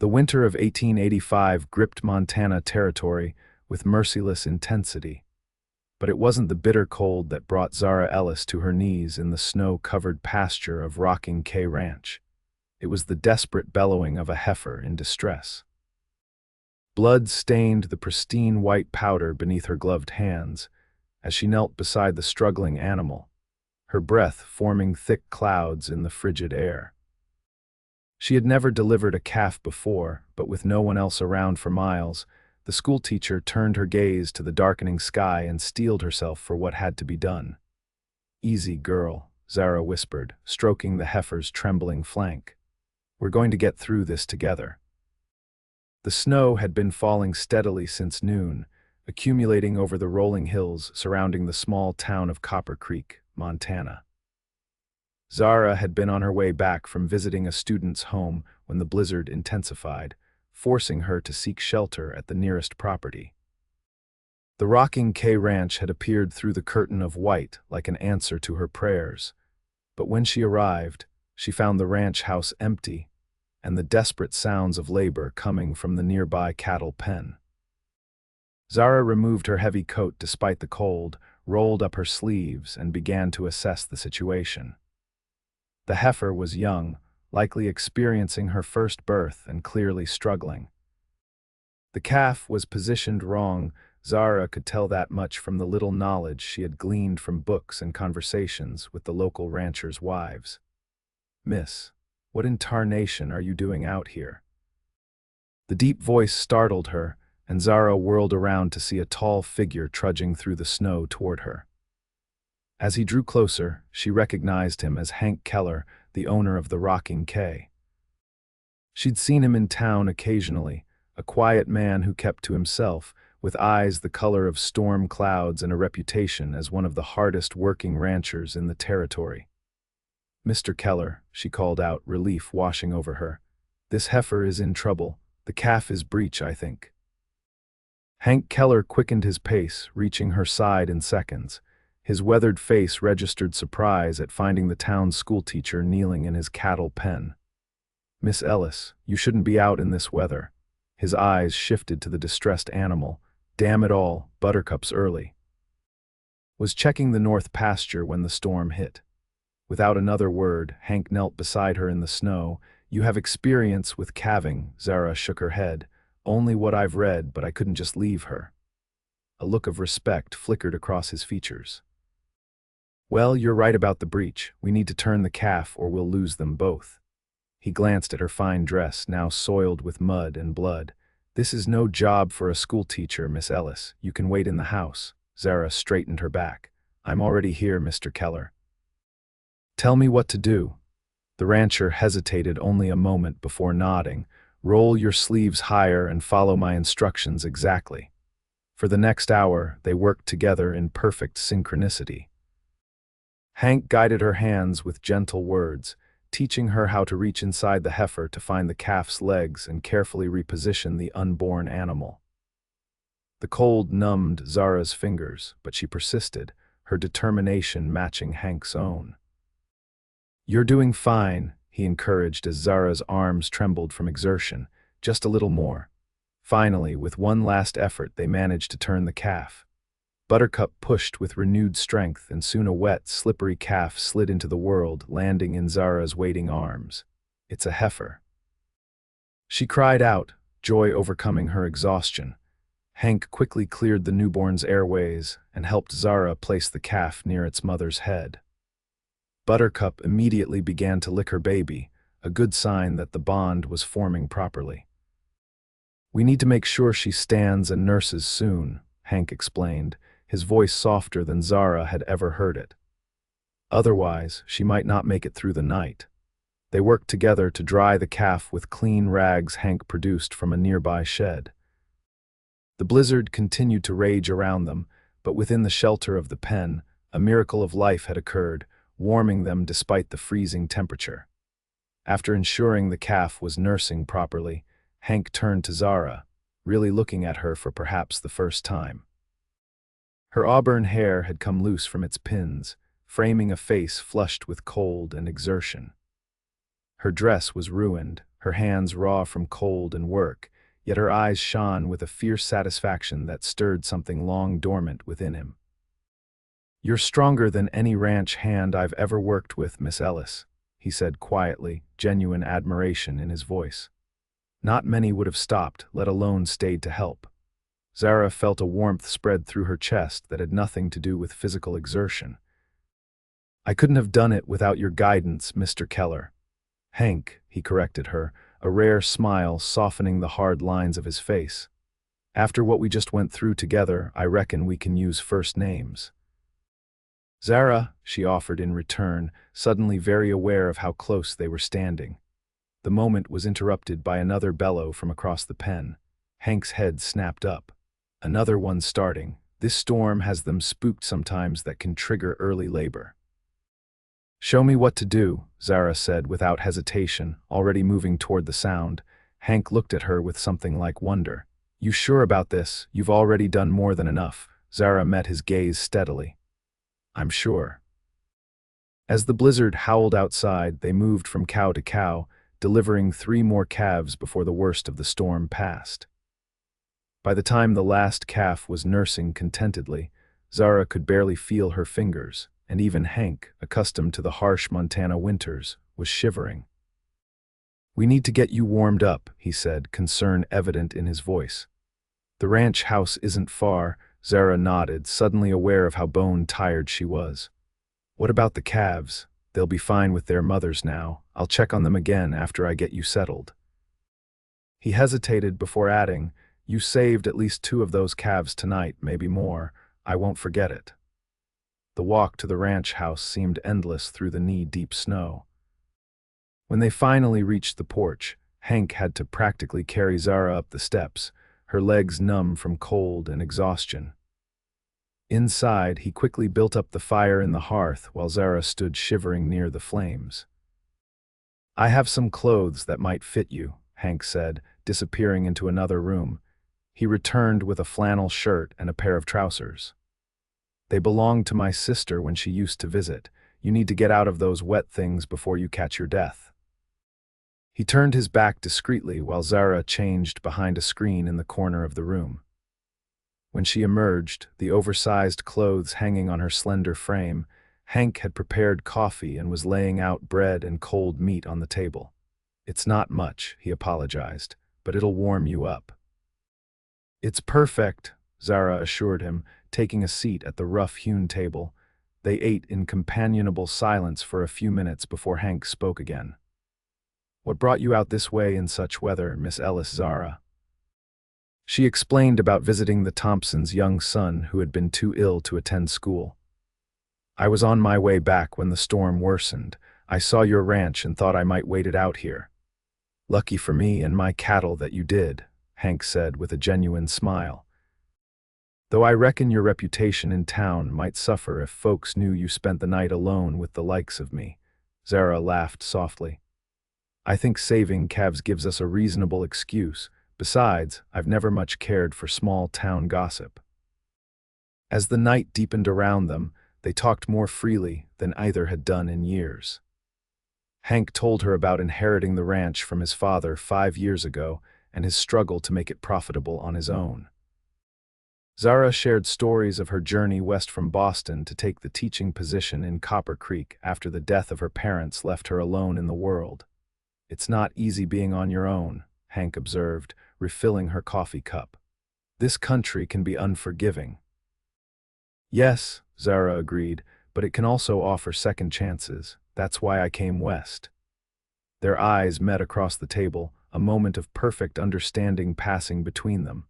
The winter of 1885 gripped Montana territory with merciless intensity. But it wasn't the bitter cold that brought Zara Ellis to her knees in the snow-covered pasture of Rocking K Ranch. It was the desperate bellowing of a heifer in distress. Blood stained the pristine white powder beneath her gloved hands as she knelt beside the struggling animal, her breath forming thick clouds in the frigid air. She had never delivered a calf before, but with no one else around for miles, the schoolteacher turned her gaze to the darkening sky and steeled herself for what had to be done. "Easy, girl," Zara whispered, stroking the heifer's trembling flank. "We're going to get through this together." The snow had been falling steadily since noon, accumulating over the rolling hills surrounding the small town of Copper Creek, Montana. Zara had been on her way back from visiting a student's home when the blizzard intensified, forcing her to seek shelter at the nearest property. The Rocking K Ranch had appeared through the curtain of white like an answer to her prayers, but when she arrived, she found the ranch house empty and the desperate sounds of labor coming from the nearby cattle pen. Zara removed her heavy coat despite the cold, rolled up her sleeves, and began to assess the situation. The heifer was young, likely experiencing her first birth and clearly struggling. The calf was positioned wrong. Zara could tell that much from the little knowledge she had gleaned from books and conversations with the local ranchers' wives. "Miss, what in tarnation are you doing out here?" The deep voice startled her, and Zara whirled around to see a tall figure trudging through the snow toward her. As he drew closer, she recognized him as Hank Keller, the owner of the Rocking K. She'd seen him in town occasionally, a quiet man who kept to himself, with eyes the color of storm clouds and a reputation as one of the hardest-working ranchers in the territory. "Mr. Keller," she called out, relief washing over her. "This heifer is in trouble. The calf is breech, I think." Hank Keller quickened his pace, reaching her side in seconds. His weathered face registered surprise at finding the town's schoolteacher kneeling in his cattle pen. "Miss Ellis, you shouldn't be out in this weather." His eyes shifted to the distressed animal. "Damn it all, Buttercup's early." Was checking the north pasture when the storm hit. Without another word, Hank knelt beside her in the snow. "You have experience with calving," Zara shook her head. "Only what I've read, but I couldn't just leave her." A look of respect flickered across his features. "Well, you're right about the breech. We need to turn the calf or we'll lose them both." He glanced at her fine dress, now soiled with mud and blood. "This is no job for a schoolteacher, Miss Ellis. You can wait in the house." Zara straightened her back. "I'm already here, Mr. Keller." "Tell me what to do." The rancher hesitated only a moment before nodding. "Roll your sleeves higher and follow my instructions exactly." For the next hour, they worked together in perfect synchronicity. Hank guided her hands with gentle words, teaching her how to reach inside the heifer to find the calf's legs and carefully reposition the unborn animal. The cold numbed Zara's fingers, but she persisted, her determination matching Hank's own. "You're doing fine," he encouraged as Zara's arms trembled from exertion. "Just a little more." Finally, with one last effort, they managed to turn the calf. Buttercup pushed with renewed strength, and soon a wet, slippery calf slid into the world, landing in Zara's waiting arms. "It's a heifer." She cried out, joy overcoming her exhaustion. Hank quickly cleared the newborn's airways and helped Zara place the calf near its mother's head. Buttercup immediately began to lick her baby, a good sign that the bond was forming properly. "We need to make sure she stands and nurses soon," Hank explained, his voice softer than Zara had ever heard it. "Otherwise, she might not make it through the night." They worked together to dry the calf with clean rags Hank produced from a nearby shed. The blizzard continued to rage around them, but within the shelter of the pen, a miracle of life had occurred, warming them despite the freezing temperature. After ensuring the calf was nursing properly, Hank turned to Zara, really looking at her for perhaps the first time. Her auburn hair had come loose from its pins, framing a face flushed with cold and exertion. Her dress was ruined, her hands raw from cold and work, yet her eyes shone with a fierce satisfaction that stirred something long dormant within him. "You're stronger than any ranch hand I've ever worked with, Miss Ellis," he said quietly, genuine admiration in his voice. Not many would have stopped, let alone stayed to help. Zara felt a warmth spread through her chest that had nothing to do with physical exertion. "I couldn't have done it without your guidance, Mr. Keller." "Hank," he corrected her, a rare smile softening the hard lines of his face. "After what we just went through together, I reckon we can use first names." "Zara," she offered in return, suddenly very aware of how close they were standing. The moment was interrupted by another bellow from across the pen. Hank's head snapped up. "Another one starting. This storm has them spooked sometimes that can trigger early labor." "Show me what to do," Zara said without hesitation, already moving toward the sound. Hank looked at her with something like wonder. "You sure about this? You've already done more than enough." Zara met his gaze steadily. "I'm sure." As the blizzard howled outside, they moved from cow to cow, delivering 3 more calves before the worst of the storm passed. By the time the last calf was nursing contentedly, Zara could barely feel her fingers, and even Hank, accustomed to the harsh Montana winters, was shivering. "We need to get you warmed up," he said, concern evident in his voice. "The ranch house isn't far." Zara nodded, suddenly aware of how bone-tired she was. "What about the calves? They'll be fine with their mothers now. I'll check on them again after I get you settled." He hesitated before adding, "You saved at least 2 of those calves tonight, maybe more. I won't forget it." The walk to the ranch house seemed endless through the knee-deep snow. When they finally reached the porch, Hank had to practically carry Zara up the steps, her legs numb from cold and exhaustion. Inside, he quickly built up the fire in the hearth while Zara stood shivering near the flames. "I have some clothes that might fit you," Hank said, disappearing into another room. He returned with a flannel shirt and a pair of trousers. "They belonged to my sister when she used to visit. You need to get out of those wet things before you catch your death." He turned his back discreetly while Zara changed behind a screen in the corner of the room. When she emerged, the oversized clothes hanging on her slender frame, Hank had prepared coffee and was laying out bread and cold meat on the table. "It's not much," he apologized, "but it'll warm you up." "It's perfect," Zara assured him, taking a seat at the rough-hewn table. They ate in companionable silence for a few minutes before Hank spoke again. "What brought you out this way in such weather, Miss Ellis?" Zara. She explained about visiting the Thompsons' young son who had been too ill to attend school. "I was on my way back when the storm worsened. I saw your ranch and thought I might wait it out here." "Lucky for me and my cattle that you did," Hank said with a genuine smile. "Though I reckon your reputation in town might suffer if folks knew you spent the night alone with the likes of me." Zara laughed softly. "I think saving calves gives us a reasonable excuse. Besides, I've never much cared for small-town gossip." As the night deepened around them, they talked more freely than either had done in years. Hank told her about inheriting the ranch from his father 5 years ago and his struggle to make it profitable on his own. Zara shared stories of her journey west from Boston to take the teaching position in Copper Creek after the death of her parents left her alone in the world. "It's not easy being on your own," Hank observed, refilling her coffee cup. "This country can be unforgiving." "Yes," Zara agreed, "but it can also offer second chances. That's why I came west." Their eyes met across the table, a moment of perfect understanding passing between them.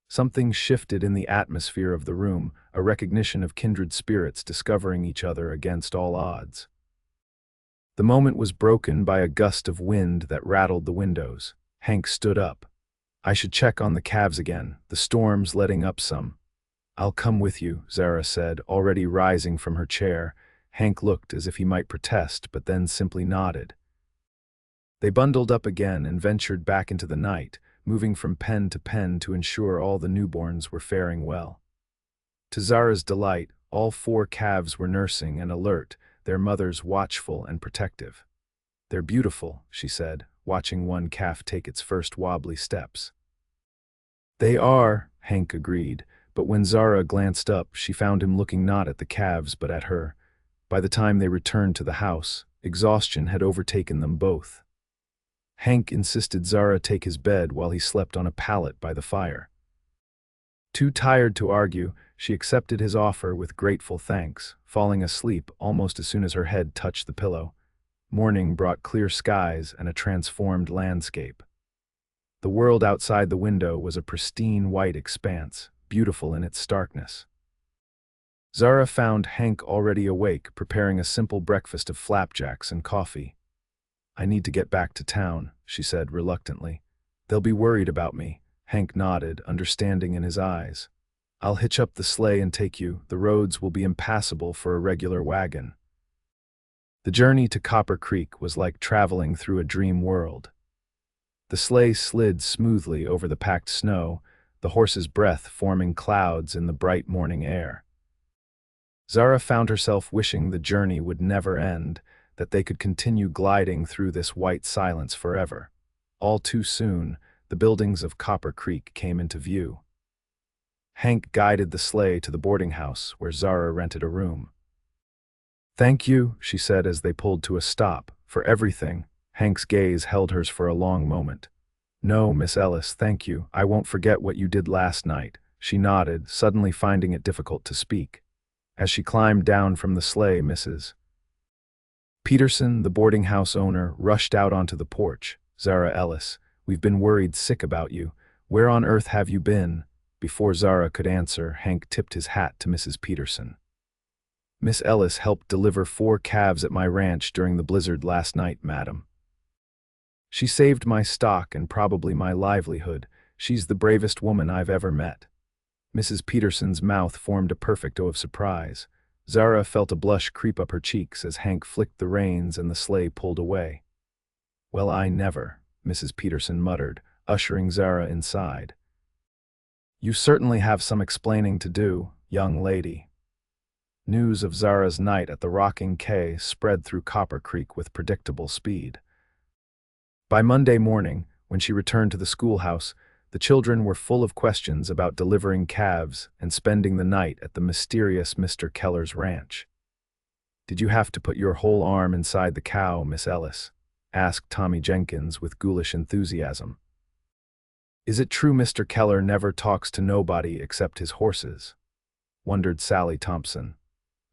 Something shifted in the atmosphere of the room, a recognition of kindred spirits discovering each other against all odds. The moment was broken by a gust of wind that rattled the windows. Hank stood up. "I should check on the calves again. The storm's letting up some." "I'll come with you," Zara said, already rising from her chair. Hank looked as if he might protest, but then simply nodded. They bundled up again and ventured back into the night, moving from pen to pen to ensure all the newborns were faring well. To Zara's delight, all 4 calves were nursing and alert, their mothers watchful and protective. "They're beautiful," she said, watching one calf take its first wobbly steps. "They are," Hank agreed, but when Zara glanced up, she found him looking not at the calves but at her. By the time they returned to the house, exhaustion had overtaken them both. Hank insisted Zara take his bed while he slept on a pallet by the fire. Too tired to argue, she accepted his offer with grateful thanks, falling asleep almost as soon as her head touched the pillow. Morning brought clear skies and a transformed landscape. The world outside the window was a pristine white expanse, beautiful in its starkness. Zara found Hank already awake, preparing a simple breakfast of flapjacks and coffee. "I need to get back to town," she said reluctantly. "They'll be worried about me." Hank nodded, understanding in his eyes. "I'll hitch up the sleigh and take you. The roads will be impassable for a regular wagon." The journey to Copper Creek was like traveling through a dream world. The sleigh slid smoothly over the packed snow, the horse's breath forming clouds in the bright morning air. Zara found herself wishing the journey would never end, that they could continue gliding through this white silence forever. All too soon, the buildings of Copper Creek came into view. Hank guided the sleigh to the boarding house where Zara rented a room. "Thank you," she said as they pulled to a stop, "for everything." Hank's gaze held hers for a long moment. "No, Miss Ellis, thank you. I won't forget what you did last night." She nodded, suddenly finding it difficult to speak. As she climbed down from the sleigh, Mrs. Peterson, the boarding house owner, rushed out onto the porch. "Zara Ellis, we've been worried sick about you. Where on earth have you been?" Before Zara could answer, Hank tipped his hat to Mrs. Peterson. "Miss Ellis helped deliver 4 calves at my ranch during the blizzard last night, madam. She saved my stock and probably my livelihood. She's the bravest woman I've ever met." Mrs. Peterson's mouth formed a perfect O of surprise. Zara felt a blush creep up her cheeks as Hank flicked the reins and the sleigh pulled away. "Well, I never," Mrs. Peterson muttered, ushering Zara inside. "You certainly have some explaining to do, young lady." News of Zara's night at the Rocking K spread through Copper Creek with predictable speed. By Monday morning, when she returned to the schoolhouse, the children were full of questions about delivering calves and spending the night at the mysterious Mr. Keller's ranch. "Did you have to put your whole arm inside the cow, Miss Ellis?" asked Tommy Jenkins with ghoulish enthusiasm. "Is it true Mr. Keller never talks to nobody except his horses?" wondered Sally Thompson.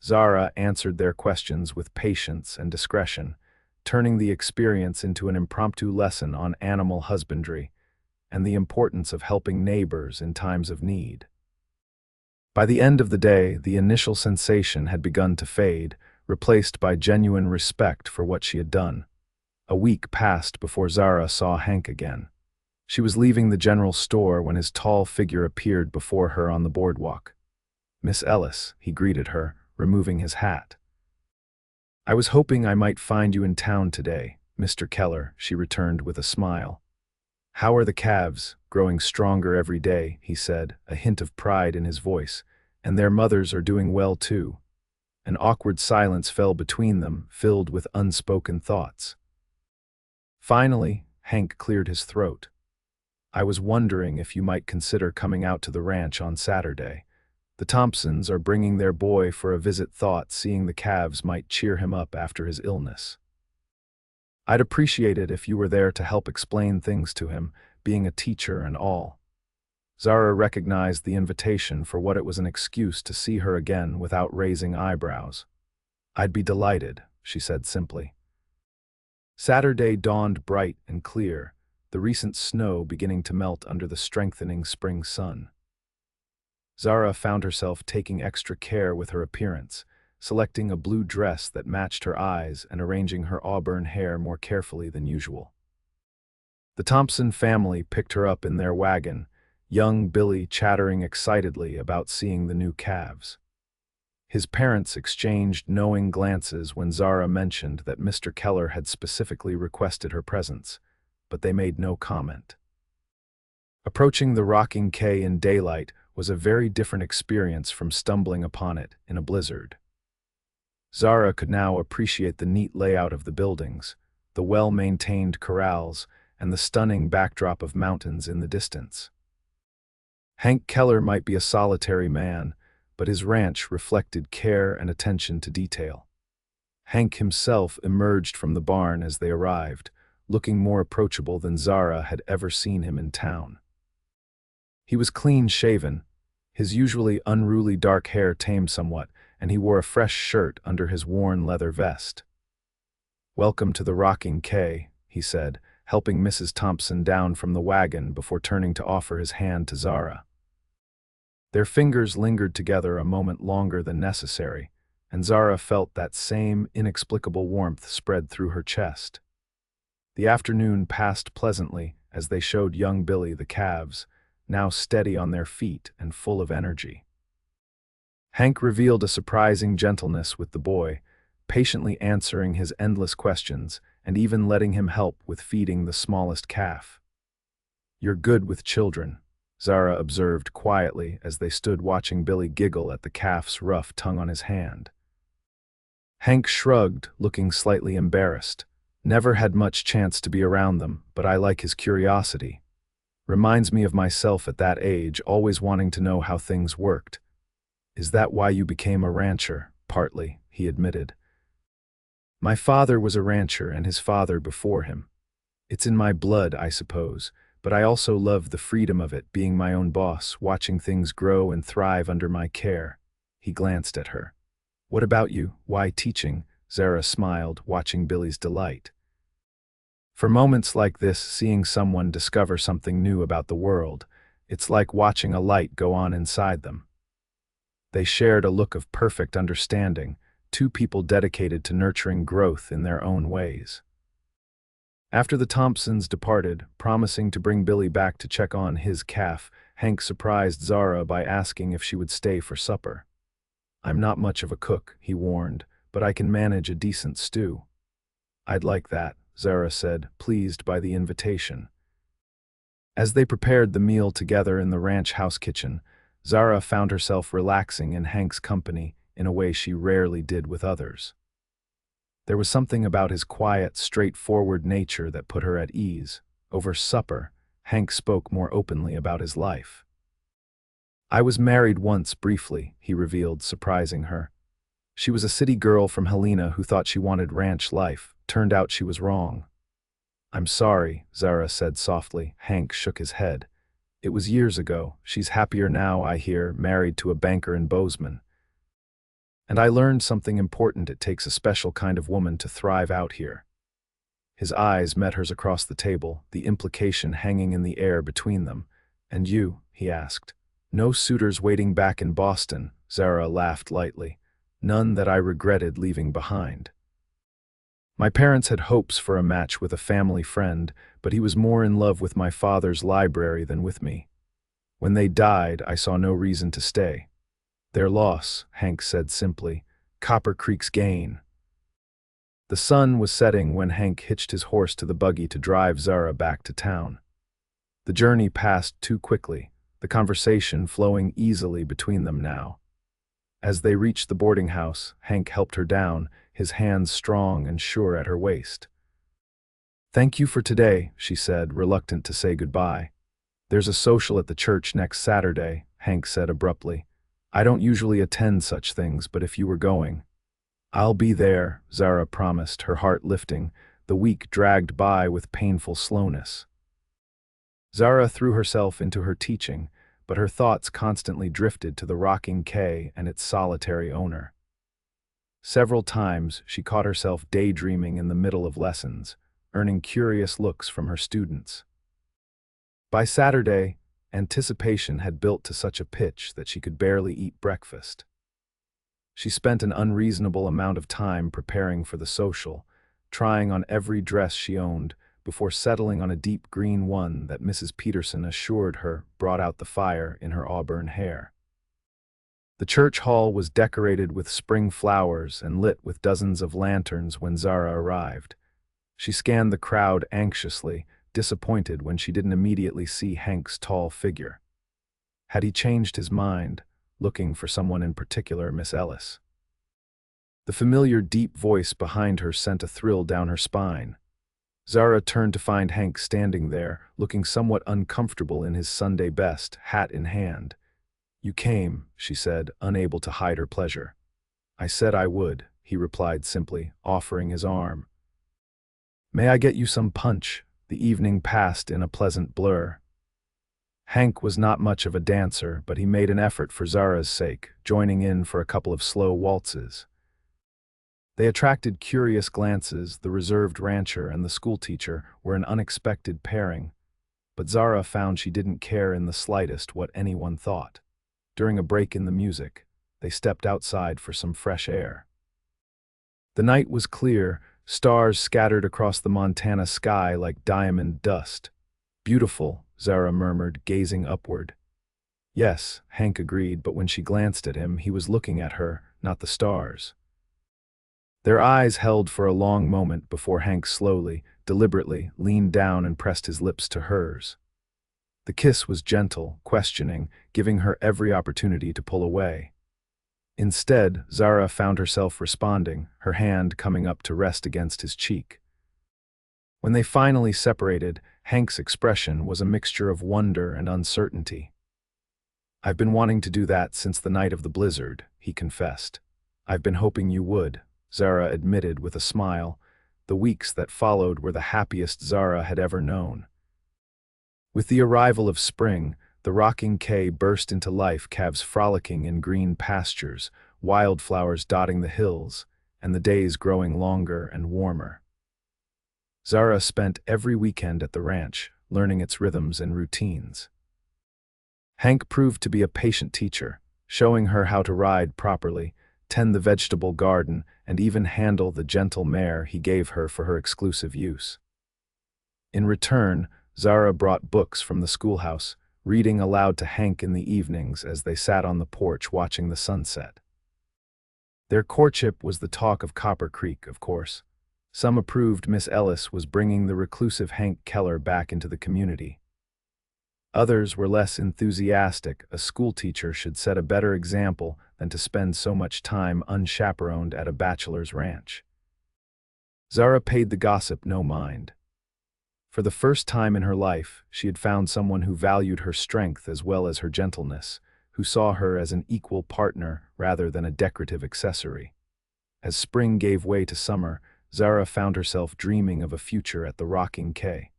Zara answered their questions with patience and discretion, turning the experience into an impromptu lesson on animal husbandry and the importance of helping neighbors in times of need. By the end of the day, the initial sensation had begun to fade, replaced by genuine respect for what she had done. A week passed before Zara saw Hank again. She was leaving the general store when his tall figure appeared before her on the boardwalk. "Miss Ellis," he greeted her, removing his hat. "I was hoping I might find you in town today, Mr. Keller," she returned with a smile. "How are the calves? Growing stronger every day," he said, a hint of pride in his voice. "And their mothers are doing well too." An awkward silence fell between them, filled with unspoken thoughts. Finally, Hank cleared his throat. "I was wondering if you might consider coming out to the ranch on Saturday. The Thompsons are bringing their boy for a visit. Thought seeing the calves might cheer him up after his illness. I'd appreciate it if you were there to help explain things to him, being a teacher and all." Zara recognized the invitation for what it was, an excuse to see her again without raising eyebrows. "I'd be delighted," she said simply. Saturday dawned bright and clear, the recent snow beginning to melt under the strengthening spring sun. Zara found herself taking extra care with her appearance, selecting a blue dress that matched her eyes and arranging her auburn hair more carefully than usual. The Thompson family picked her up in their wagon, young Billy chattering excitedly about seeing the new calves. His parents exchanged knowing glances when Zara mentioned that Mr. Keller had specifically requested her presence, but they made no comment. Approaching the Rocking K in daylight was a very different experience from stumbling upon it in a blizzard. Zara could now appreciate the neat layout of the buildings, the well-maintained corrals, and the stunning backdrop of mountains in the distance. Hank Keller might be a solitary man, but his ranch reflected care and attention to detail. Hank himself emerged from the barn as they arrived, looking more approachable than Zara had ever seen him in town. He was clean-shaven, his usually unruly dark hair tamed somewhat, and he wore a fresh shirt under his worn leather vest. "Welcome to the Rocking K," he said, helping Mrs. Thompson down from the wagon before turning to offer his hand to Zara. Their fingers lingered together a moment longer than necessary, and Zara felt that same inexplicable warmth spread through her chest. The afternoon passed pleasantly as they showed young Billy the calves, now steady on their feet and full of energy. Hank revealed a surprising gentleness with the boy, patiently answering his endless questions and even letting him help with feeding the smallest calf. "You're good with children," Zara observed quietly as they stood watching Billy giggle at the calf's rough tongue on his hand. Hank shrugged, looking slightly embarrassed. "Never had much chance to be around them, but I like his curiosity. Reminds me of myself at that age, always wanting to know how things worked." "Is that why you became a rancher?" "Partly," he admitted. "My father was a rancher and his father before him. It's in my blood, I suppose, but I also love the freedom of it, being my own boss, watching things grow and thrive under my care." He glanced at her. "What about you? Why teaching?" Zara smiled, watching Billy's delight. For moments like this, seeing someone discover something new about the world, it's like watching a light go on inside them. They shared a look of perfect understanding, two people dedicated to nurturing growth in their own ways. After the Thompsons departed, promising to bring Billy back to check on his calf, Hank surprised Zara by asking if she would stay for supper. "I'm not much of a cook," he warned, "but I can manage a decent stew." "I'd like that," Zara said, pleased by the invitation. As they prepared the meal together in the ranch house kitchen, Zara found herself relaxing in Hank's company in a way she rarely did with others. There was something about his quiet, straightforward nature that put her at ease. Over supper, Hank spoke more openly about his life. "I was married once briefly," he revealed, surprising her. "She was a city girl from Helena who thought she wanted ranch life. Turned out she was wrong." "I'm sorry," Zara said softly. Hank shook his head. "It was years ago. She's happier now, I hear, married to a banker in Bozeman. And I learned something important. It takes a special kind of woman to thrive out here." His eyes met hers across the table, the implication hanging in the air between them. "And you?" he asked. "No suitors waiting back in Boston," Zara laughed lightly. "None that I regretted leaving behind. My parents had hopes for a match with a family friend, but he was more in love with my father's library than with me. When they died, I saw no reason to stay." "Their loss," Hank said simply. "Copper Creek's gain." The sun was setting when Hank hitched his horse to the buggy to drive Zara back to town. The journey passed too quickly, the conversation flowing easily between them now. As they reached the boarding house, Hank helped her down, his hands strong and sure at her waist. "Thank you for today," she said, reluctant to say goodbye. "There's a social at the church next Saturday," Hank said abruptly. "I don't usually attend such things, but if you were going—" "I'll be there," Zara promised, her heart lifting. The week dragged by with painful slowness. Zara threw herself into her teaching, but her thoughts constantly drifted to the Rocking K and its solitary owner. Several times she caught herself daydreaming in the middle of lessons, earning curious looks from her students. By Saturday, anticipation had built to such a pitch that she could barely eat breakfast. She spent an unreasonable amount of time preparing for the social, trying on every dress she owned, before settling on a deep green one that Mrs. Peterson assured her brought out the fire in her auburn hair. The church hall was decorated with spring flowers and lit with dozens of lanterns when Zara arrived. She scanned the crowd anxiously, disappointed when she didn't immediately see Hank's tall figure. Had he changed his mind, looking for someone in particular, Miss Ellis? The familiar deep voice behind her sent a thrill down her spine. Zara turned to find Hank standing there, looking somewhat uncomfortable in his Sunday best, hat in hand. "You came," she said, unable to hide her pleasure. "I said I would," he replied simply, offering his arm. "May I get you some punch?" The evening passed in a pleasant blur. Hank was not much of a dancer, but he made an effort for Zara's sake, joining in for a couple of slow waltzes. They attracted curious glances. The reserved rancher and the schoolteacher were an unexpected pairing, but Zara found she didn't care in the slightest what anyone thought. During a break in the music, they stepped outside for some fresh air. The night was clear, stars scattered across the Montana sky like diamond dust. "Beautiful," Zara murmured, gazing upward. "Yes," Hank agreed, but when she glanced at him, he was looking at her, not the stars. Their eyes held for a long moment before Hank slowly, deliberately, leaned down and pressed his lips to hers. The kiss was gentle, questioning, giving her every opportunity to pull away. Instead, Zara found herself responding, her hand coming up to rest against his cheek. When they finally separated, Hank's expression was a mixture of wonder and uncertainty. "I've been wanting to do that since the night of the blizzard," he confessed. "I've been hoping you would," Zara admitted with a smile. The weeks that followed were the happiest Zara had ever known. With the arrival of spring, the rocking K burst into life, calves frolicking in green pastures, wildflowers dotting the hills, and the days growing longer and warmer. Zara spent every weekend at the ranch, learning its rhythms and routines. Hank proved to be a patient teacher, showing her how to ride properly, tend the vegetable garden, and even handle the gentle mare he gave her for her exclusive use. In return, Zara brought books from the schoolhouse, reading aloud to Hank in the evenings as they sat on the porch watching the sunset. Their courtship was the talk of Copper Creek, of course. Some approved Miss Ellis was bringing the reclusive Hank Keller back into the community. Others were less enthusiastic. A schoolteacher should set a better example than to spend so much time unchaperoned at a bachelor's ranch. Zara paid the gossip no mind. For the first time in her life, she had found someone who valued her strength as well as her gentleness, who saw her as an equal partner rather than a decorative accessory. As spring gave way to summer, Zara found herself dreaming of a future at the rocking K.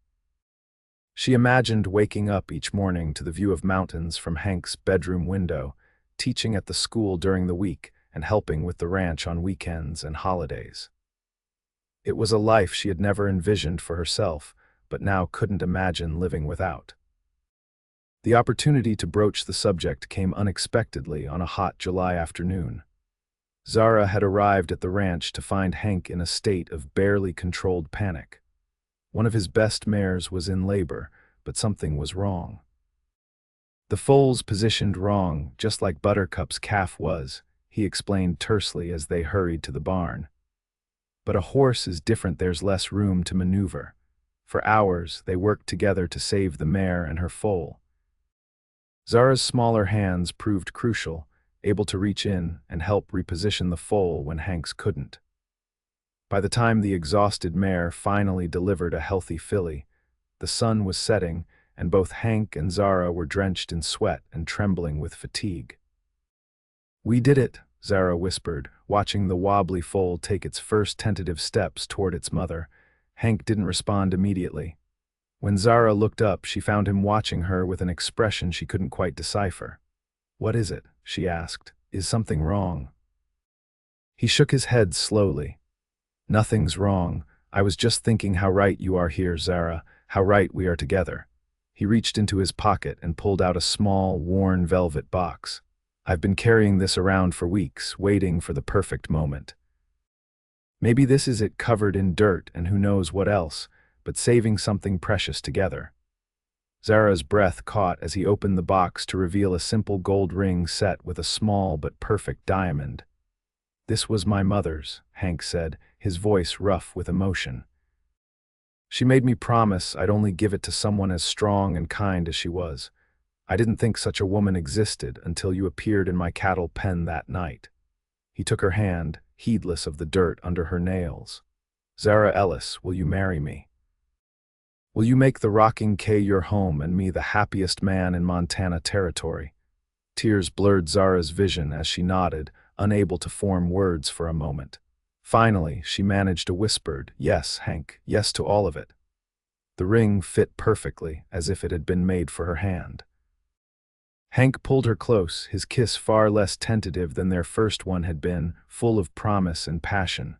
She imagined waking up each morning to the view of mountains from Hank's bedroom window, teaching at the school during the week, and helping with the ranch on weekends and holidays. It was a life she had never envisioned for herself, but now couldn't imagine living without. The opportunity to broach the subject came unexpectedly on a hot July afternoon. Zara had arrived at the ranch to find Hank in a state of barely controlled panic. One of his best mares was in labor, but something was wrong. The foal's positioned wrong, just like Buttercup's calf was, he explained tersely as they hurried to the barn. But a horse is different, there's less room to maneuver. For hours, they worked together to save the mare and her foal. Zara's smaller hands proved crucial, able to reach in and help reposition the foal when Hank's couldn't. By the time the exhausted mare finally delivered a healthy filly, the sun was setting, and both Hank and Zara were drenched in sweat and trembling with fatigue. "We did it," Zara whispered, watching the wobbly foal take its first tentative steps toward its mother. Hank didn't respond immediately. When Zara looked up, she found him watching her with an expression she couldn't quite decipher. "What is it?" she asked. "Is something wrong?" He shook his head slowly. "Nothing's wrong. I was just thinking how right you are here, Zara, how right we are together." He reached into his pocket and pulled out a small, worn velvet box. "I've been carrying this around for weeks, waiting for the perfect moment. Maybe this is it, covered in dirt and who knows what else, but saving something precious together." Zara's breath caught as he opened the box to reveal a simple gold ring set with a small but perfect diamond. "This was my mother's," Hank said, his voice rough with emotion. "She made me promise I'd only give it to someone as strong and kind as she was. I didn't think such a woman existed until you appeared in my cattle pen that night." He took her hand, heedless of the dirt under her nails. "Zara Ellis, will you marry me?" Will you make the rocking K your home and me the happiest man in Montana territory? Tears blurred Zara's vision as she nodded, unable to form words for a moment. Finally, she managed a whispered, "Yes, Hank, yes to all of it." The ring fit perfectly, as if it had been made for her hand. Hank pulled her close, his kiss far less tentative than their first one had been, full of promise and passion.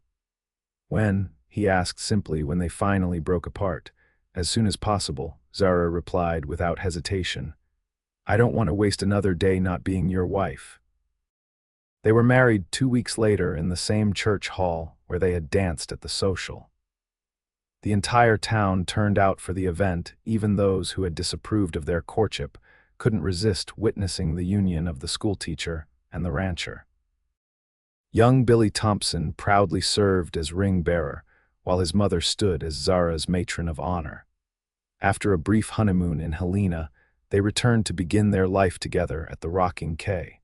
"When?" he asked simply when they finally broke apart. "As soon as possible," Zara replied without hesitation. "I don't want to waste another day not being your wife." They were married 2 weeks later in the same church hall where they had danced at the social. The entire town turned out for the event. Even those who had disapproved of their courtship couldn't resist witnessing the union of the schoolteacher and the rancher. Young Billy Thompson proudly served as ring bearer, while his mother stood as Zara's matron of honor. After a brief honeymoon in Helena, they returned to begin their life together at the Rocking K.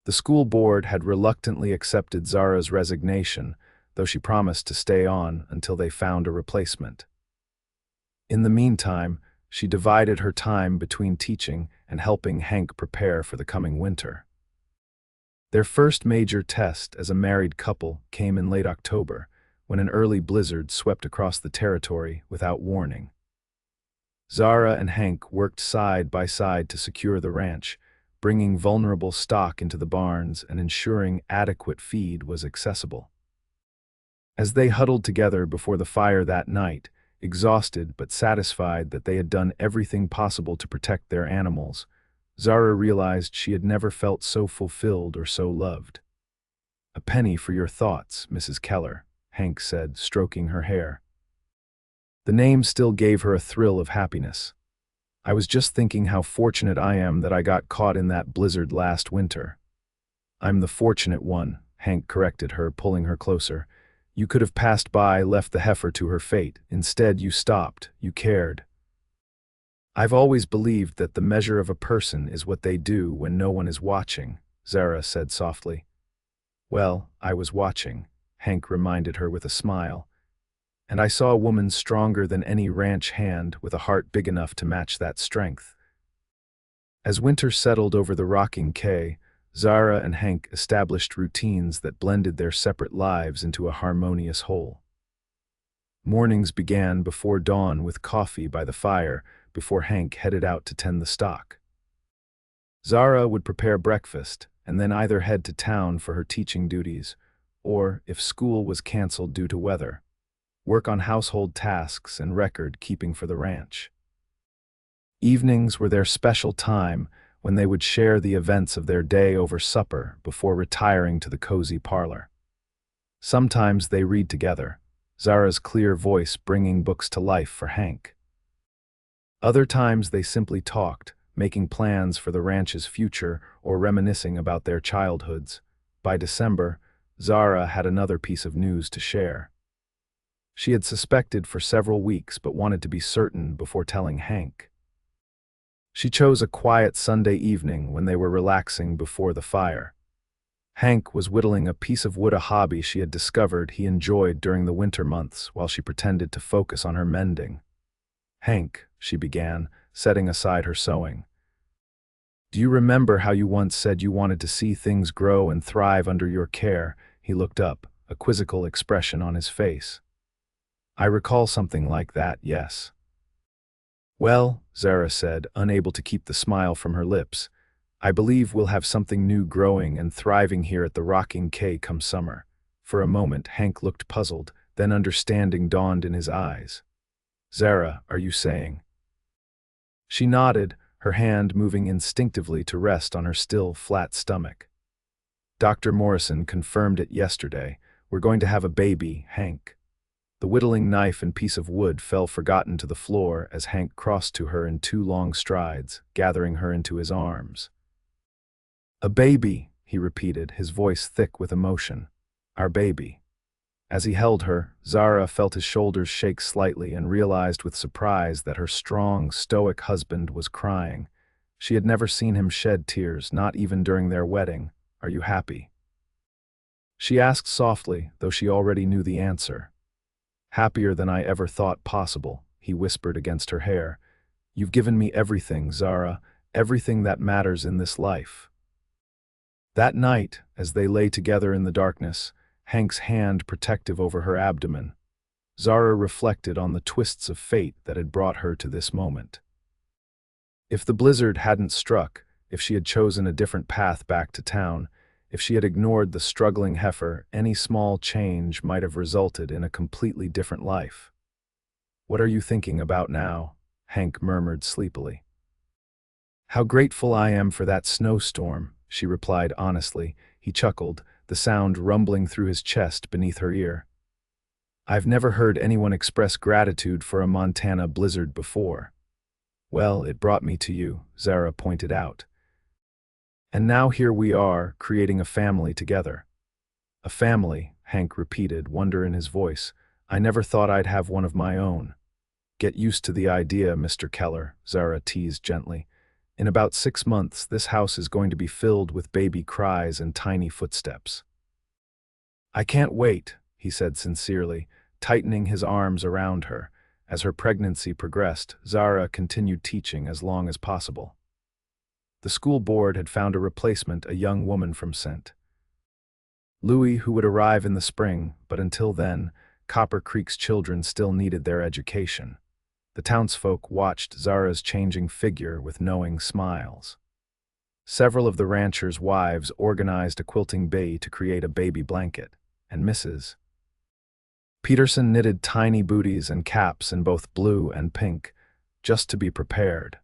The school board had reluctantly accepted Zara's resignation, though she promised to stay on until they found a replacement. In the meantime, she divided her time between teaching and helping Hank prepare for the coming winter. Their first major test as a married couple came in late October, when an early blizzard swept across the territory without warning. Zara and Hank worked side by side to secure the ranch, bringing vulnerable stock into the barns and ensuring adequate feed was accessible. As they huddled together before the fire that night, exhausted but satisfied that they had done everything possible to protect their animals, Zara realized she had never felt so fulfilled or so loved. "A penny for your thoughts, Mrs. Keller," Hank said, stroking her hair. The name still gave her a thrill of happiness. "I was just thinking how fortunate I am that I got caught in that blizzard last winter." "I'm the fortunate one," Hank corrected her, pulling her closer. "You could have passed by, left the heifer to her fate. Instead, you stopped. You cared." "I've always believed that the measure of a person is what they do when no one is watching," Zara said softly. "Well, I was watching," Hank reminded her with a smile. "And I saw a woman stronger than any ranch hand, with a heart big enough to match that strength." As winter settled over the Rocking K, Zara and Hank established routines that blended their separate lives into a harmonious whole. Mornings began before dawn with coffee by the fire before Hank headed out to tend the stock. Zara would prepare breakfast and then either head to town for her teaching duties, or, if school was canceled due to weather, work on household tasks and record-keeping for the ranch. Evenings were their special time when they would share the events of their day over supper before retiring to the cozy parlor. Sometimes they read together, Zara's clear voice bringing books to life for Hank. Other times they simply talked, making plans for the ranch's future or reminiscing about their childhoods. By December, Zara had another piece of news to share. She had suspected for several weeks but wanted to be certain before telling Hank. She chose a quiet Sunday evening when they were relaxing before the fire. Hank was whittling a piece of wood, a hobby she had discovered he enjoyed during the winter months, while she pretended to focus on her mending. "Hank," she began, setting aside her sewing. "Do you remember how you once said you wanted to see things grow and thrive under your care?" He looked up, a quizzical expression on his face. "I recall something like that, yes." "Well," Zara said, unable to keep the smile from her lips, "I believe we'll have something new growing and thriving here at the Rocking K come summer." For a moment, Hank looked puzzled, then understanding dawned in his eyes. "Zara, are you saying?" She nodded, her hand moving instinctively to rest on her still, flat stomach. "Dr. Morrison confirmed it yesterday. We're going to have a baby, Hank." The whittling knife and piece of wood fell forgotten to the floor as Hank crossed to her in 2 long strides, gathering her into his arms. "A baby," he repeated, his voice thick with emotion. "Our baby." As he held her, Zara felt his shoulders shake slightly and realized with surprise that her strong, stoic husband was crying. She had never seen him shed tears, not even during their wedding. "Are you happy?" She asked softly, though she already knew the answer. "Happier than I ever thought possible," he whispered against her hair. "You've given me everything, Zara, everything that matters in this life." That night, as they lay together in the darkness, Hank's hand protective over her abdomen, Zara reflected on the twists of fate that had brought her to this moment. If the blizzard hadn't struck, if she had chosen a different path back to town, if she had ignored the struggling heifer, any small change might have resulted in a completely different life. "What are you thinking about now?" Hank murmured sleepily. "How grateful I am for that snowstorm," she replied honestly. He chuckled, the sound rumbling through his chest beneath her ear. "I've never heard anyone express gratitude for a Montana blizzard before." "Well, it brought me to you," Zara pointed out. "And now here we are, creating a family together." "A family," Hank repeated, wonder in his voice. "I never thought I'd have one of my own." "Get used to the idea, Mr. Keller," Zara teased gently. "In about 6 months, this house is going to be filled with baby cries and tiny footsteps." "I can't wait," he said sincerely, tightening his arms around her. As her pregnancy progressed, Zara continued teaching as long as possible. The school board had found a replacement, a young woman from St. Louis who would arrive in the spring, but until then, Copper Creek's children still needed their education. The townsfolk watched Zara's changing figure with knowing smiles. Several of the ranchers' wives organized a quilting bee to create a baby blanket, and Mrs. Peterson knitted tiny booties and caps in both blue and pink, just to be prepared.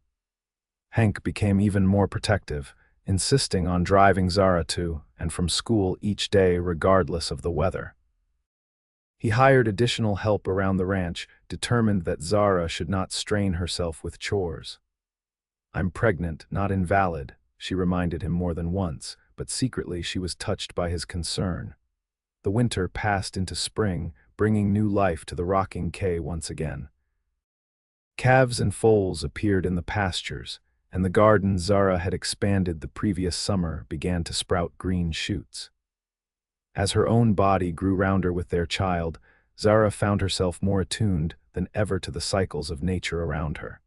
Hank became even more protective, insisting on driving Zara to and from school each day regardless of the weather. He hired additional help around the ranch, determined that Zara should not strain herself with chores. "I'm pregnant, not invalid," she reminded him more than once, but secretly she was touched by his concern. The winter passed into spring, bringing new life to the rocking K once again. Calves and foals appeared in the pastures, and the garden Zara had expanded the previous summer began to sprout green shoots. As her own body grew rounder with their child, Zara found herself more attuned than ever to the cycles of nature around her.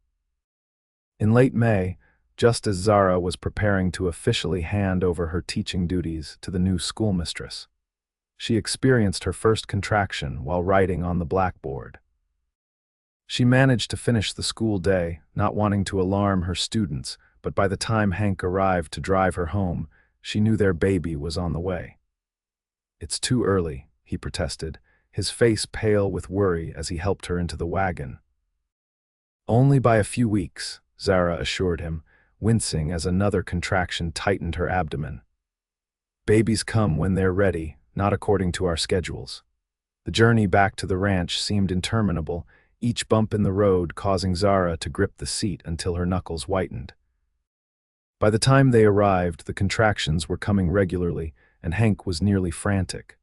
In late May, just as Zara was preparing to officially hand over her teaching duties to the new schoolmistress, she experienced her first contraction while writing on the blackboard. She managed to finish the school day, not wanting to alarm her students, but by the time Hank arrived to drive her home, she knew their baby was on the way. "It's too early," he protested, his face pale with worry as he helped her into the wagon. "Only by a few weeks," Zara assured him, wincing as another contraction tightened her abdomen. "Babies come when they're ready, not according to our schedules." The journey back to the ranch seemed interminable, each bump in the road causing Zara to grip the seat until her knuckles whitened. By the time they arrived, the contractions were coming regularly, and Hank was nearly frantic.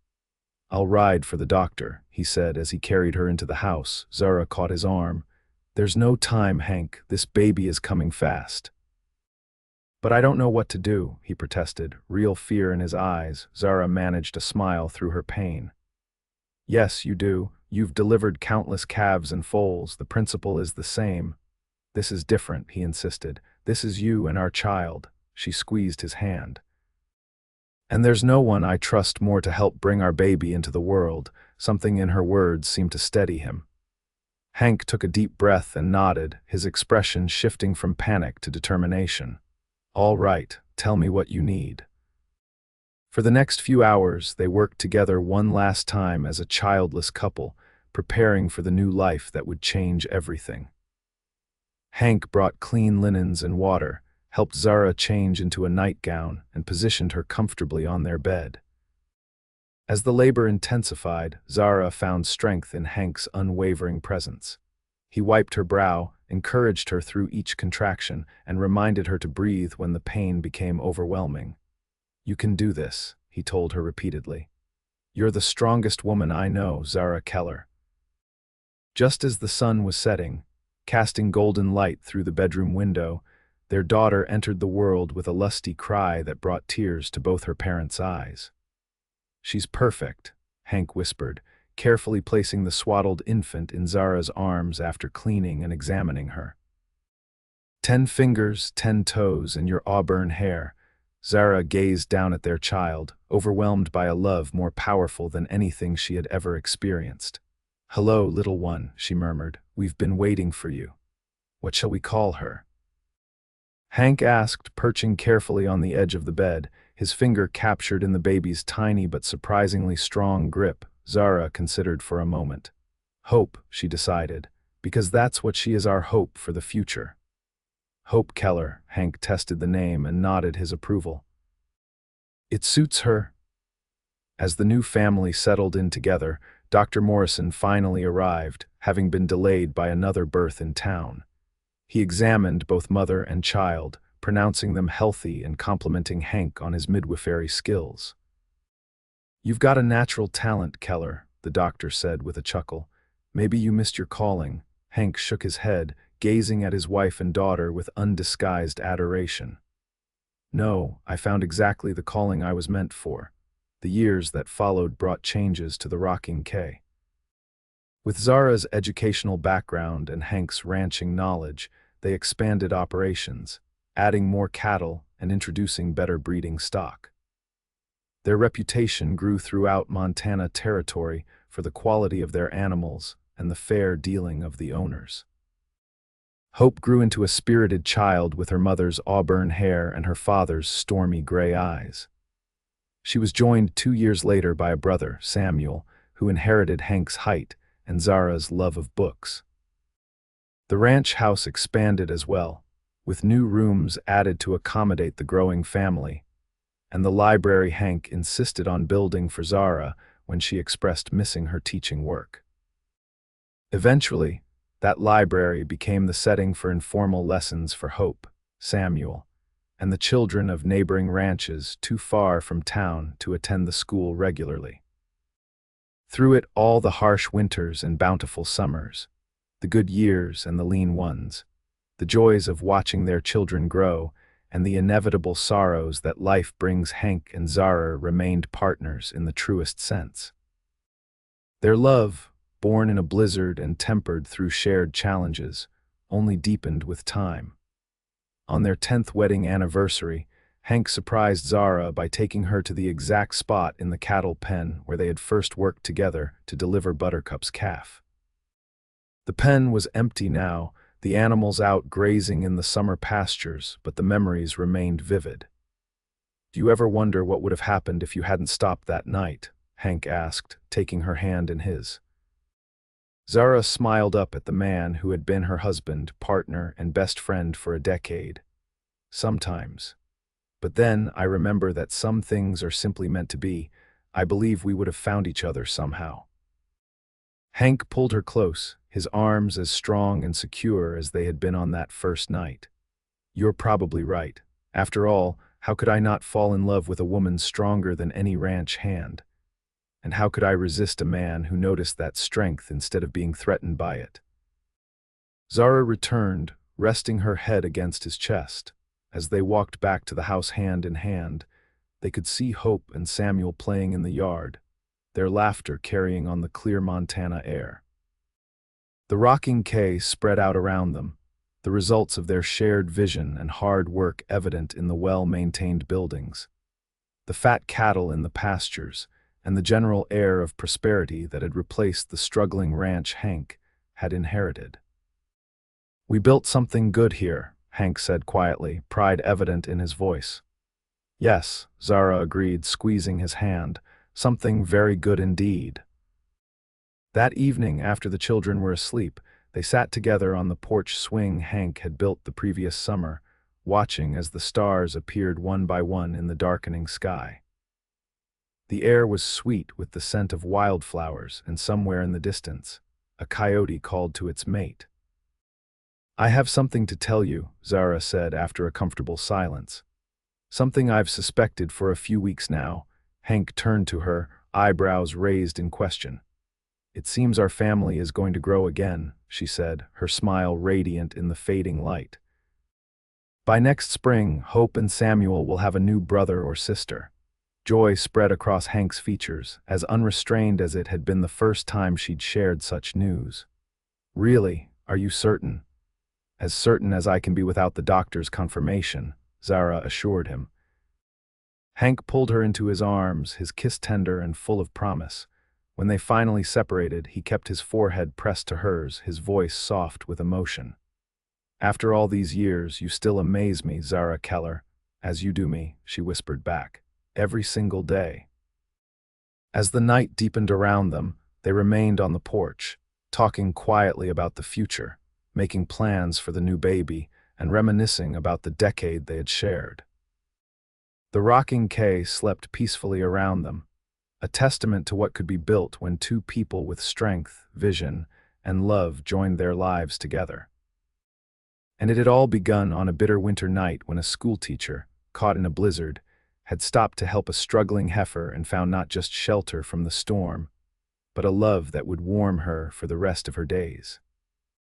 "I'll ride for the doctor," he said as he carried her into the house. Zara caught his arm. "There's no time, Hank. This baby is coming fast." "But I don't know what to do," he protested, real fear in his eyes. Zara managed a smile through her pain. "Yes, you do. You've delivered countless calves and foals. The principle is the same." "This is different," he insisted. "This is you and our child." She squeezed his hand. "And there's no one I trust more to help bring our baby into the world." Something in her words seemed to steady him. Hank took a deep breath and nodded, his expression shifting from panic to determination. "All right, tell me what you need." For the next few hours, they worked together one last time as a childless couple, preparing for the new life that would change everything. Hank brought clean linens and water, helped Zara change into a nightgown, and positioned her comfortably on their bed. As the labor intensified, Zara found strength in Hank's unwavering presence. He wiped her brow, encouraged her through each contraction, and reminded her to breathe when the pain became overwhelming. "You can do this," he told her repeatedly. "You're the strongest woman I know, Zara Keller." Just as the sun was setting, casting golden light through the bedroom window, their daughter entered the world with a lusty cry that brought tears to both her parents' eyes. "She's perfect," Hank whispered, carefully placing the swaddled infant in Zara's arms after cleaning and examining her. 10 fingers, 10 toes, and your auburn hair. Zara gazed down at their child, overwhelmed by a love more powerful than anything she had ever experienced. "Hello, little one," she murmured. "We've been waiting for you. What shall we call her?" Hank asked, perching carefully on the edge of the bed, his finger captured in the baby's tiny but surprisingly strong grip. Zara considered for a moment. "Hope," she decided, "because that's what she is, our hope for the future." "Hope Keller." Hank tested the name and nodded his approval. "It suits her." As the new family settled in together, Dr. Morrison finally arrived, having been delayed by another birth in town. He examined both mother and child, pronouncing them healthy and complimenting Hank on his midwifery skills. "You've got a natural talent, Keller," the doctor said with a chuckle. "Maybe you missed your calling." Hank shook his head, gazing at his wife and daughter with undisguised adoration. "No, I found exactly the calling I was meant for." The years that followed brought changes to the rocking K. With Zara's educational background and Hank's ranching knowledge, they expanded operations, adding more cattle and introducing better breeding stock. Their reputation grew throughout Montana territory for the quality of their animals and the fair dealing of the owners. Hope grew into a spirited child with her mother's auburn hair and her father's stormy gray eyes. She was joined 2 years later by a brother, Samuel, who inherited Hank's height and Zara's love of books. The ranch house expanded as well, with new rooms added to accommodate the growing family, and the library Hank insisted on building for Zara when she expressed missing her teaching work. Eventually, that library became the setting for informal lessons for Hope, Samuel, and the children of neighboring ranches too far from town to attend the school regularly. Through it all, the harsh winters and bountiful summers, the good years and the lean ones, the joys of watching their children grow, and the inevitable sorrows that life brings, Hank and Zara remained partners in the truest sense. Their love, born in a blizzard and tempered through shared challenges, only deepened with time. On their 10th wedding anniversary, Hank surprised Zara by taking her to the exact spot in the cattle pen where they had first worked together to deliver Buttercup's calf. The pen was empty now, the animals out grazing in the summer pastures, but the memories remained vivid. "Do you ever wonder what would have happened if you hadn't stopped that night?" Hank asked, taking her hand in his. Zara smiled up at the man who had been her husband, partner, and best friend for a decade. "Sometimes. But then I remember that some things are simply meant to be. I believe we would have found each other somehow." Hank pulled her close, his arms as strong and secure as they had been on that first night. "You're probably right. After all, how could I not fall in love with a woman stronger than any ranch hand? And how could I resist a man who noticed that strength instead of being threatened by it?" Zara returned, resting her head against his chest. As they walked back to the house hand in hand, they could see Hope and Samuel playing in the yard, their laughter carrying on the clear Montana air. The rocking K spread out around them, the results of their shared vision and hard work evident in the well-maintained buildings, the fat cattle in the pastures, and the general air of prosperity that had replaced the struggling ranch Hank had inherited. "We built something good here," Hank said quietly, pride evident in his voice. "Yes," Zara agreed, squeezing his hand, "something very good indeed." That evening, after the children were asleep, they sat together on the porch swing Hank had built the previous summer, watching as the stars appeared one by one in the darkening sky. The air was sweet with the scent of wildflowers, and somewhere in the distance, a coyote called to its mate. "I have something to tell you," Zara said after a comfortable silence. "Something I've suspected for a few weeks now." Hank turned to her, eyebrows raised in question. "It seems our family is going to grow again," she said, her smile radiant in the fading light. "By next spring, Hope and Samuel will have a new brother or sister. Joy spread across Hank's features, as unrestrained as it had been the first time she'd shared such news. "Really, are you certain?" "As certain as I can be without the doctor's confirmation," Zara assured him. Hank pulled her into his arms, his kiss tender and full of promise. When they finally separated, he kept his forehead pressed to hers, his voice soft with emotion. "After all these years, you still amaze me, Zara Keller, as you do me," she whispered back. "Every single day." As the night deepened around them, they remained on the porch, talking quietly about the future, making plans for the new baby, and reminiscing about the decade they had shared. The rocking K slept peacefully around them, a testament to what could be built when two people with strength, vision, and love joined their lives together. And it had all begun on a bitter winter night when a schoolteacher, caught in a blizzard, had stopped to help a struggling heifer and found not just shelter from the storm, but a love that would warm her for the rest of her days.